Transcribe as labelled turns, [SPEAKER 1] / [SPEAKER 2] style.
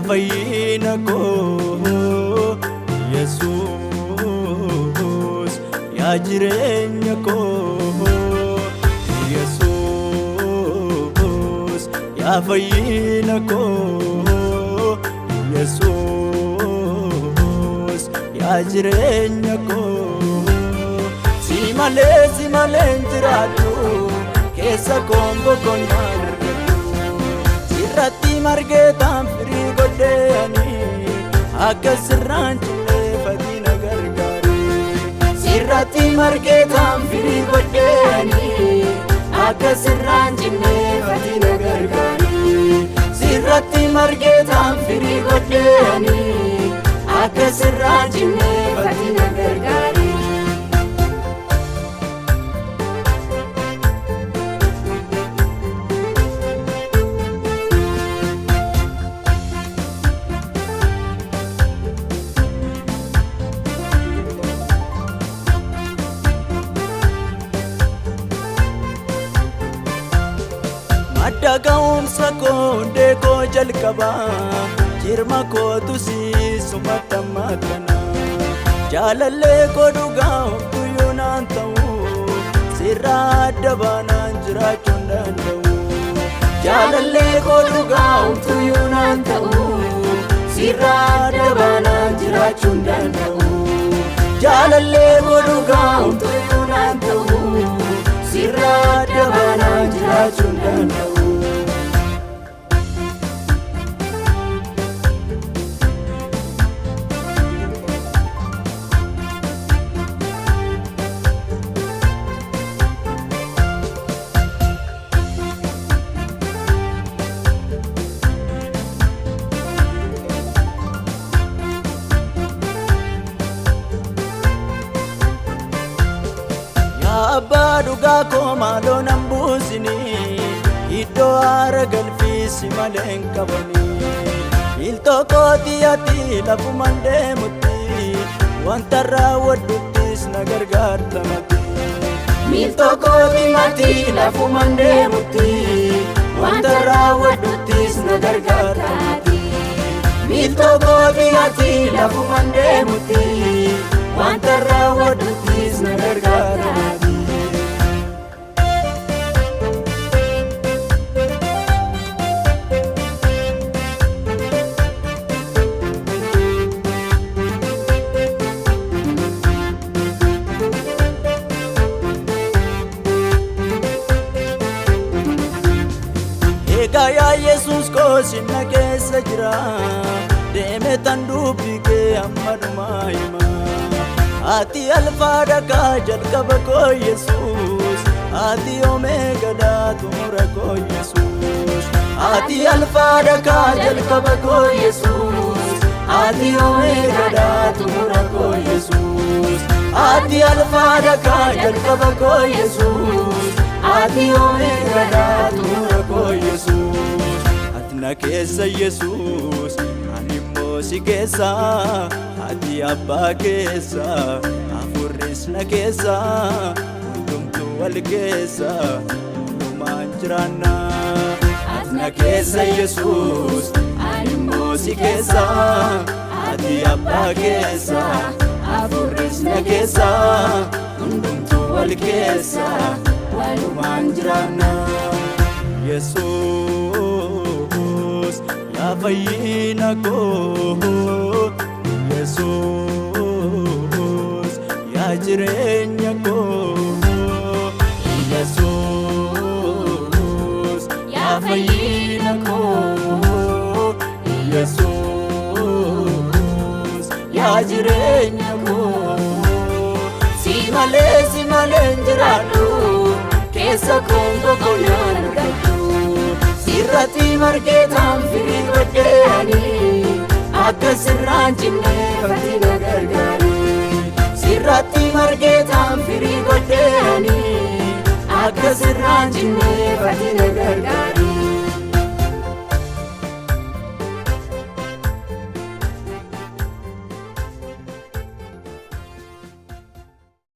[SPEAKER 1] fayyina koo Yesuus yaa jireenya koo Yesuus yaa fayyina koo Yesuus yaa jireenya koo si malee jiraadhu keessa koombo konnaan sirratti margeetaan firii godheeni akka sirraan cilleeffatii na gargaari sirratti margeetaan firii godheeni akka sirraan cilleeffatii na gargaari sirratti margeetaan firii godheeni akka sirraan cilleeffatii na gargaari. Adaga'umsa koo hundee koo jalqaba jirma kootu siisumatti ammatana jaalallee koo dhugaa homtuyyuu naan ta'u sirraa adda baanaan jiraachuu hin danda'u jaalallee koo dhugaa homtuyyuu naan ta'u sirraa adda baanaan jiraachuu hin danda'u jaalallee koo dhugaa homtuyyuu naan ta'u sirraa adda baanaan jiraachuu hin danda'u. Abbaa dhugaa koo maaloo nan buusini iddoo aara galfiisi malee hin qabani iltoo kootii ati lafuman deemutti wanta raawwadhuttis na gargaarta mati iltoo kootii ati lafuman deemutti wanta raawwadhuttis na gargaarta mati iltoo kootii ati lafuman deemutti wanta raawwadhuttis na gargaarta mati. Yaa Yesuus koo sinna keessa jira deeme tan dubbii kee amma dhumaa hima ati alfaa dhagaa jalqaba koo Yesuus ati omeegadhaa xumura koo Yesuus ati alfaa dhagaa jalqaba koo Yesuus ati omeegadhaa xumura koo Yesuus ati alfaa dhagaa jalqaba koo Yesuus ati omeegadhaa xumura koo Yesuus ati na keessa Yesuus ani immoo si keessa ati abbaa keessa hafuurris na keessa hundumtuu wal keessa hundumaan jiraanna ati na keessa Yesuus ani immoo si keessa ati abbaa keessa hafuurris na keessa hundumtuu wal keessa hundumaan jiraanna Yesuus yaa fayyina koo Yesuus yaa jireenya koo Yesuus yaa fayyina koo Yesuus yaa jireenya koo si malee jiraadhu keessa koombo konnaan argadhu sirratti margeetaan firii godheeni akka sirraan cilleeffatii na gargaari sirratti margeetaan firii godheeni akka sirraan cilleeffatii na gargaari.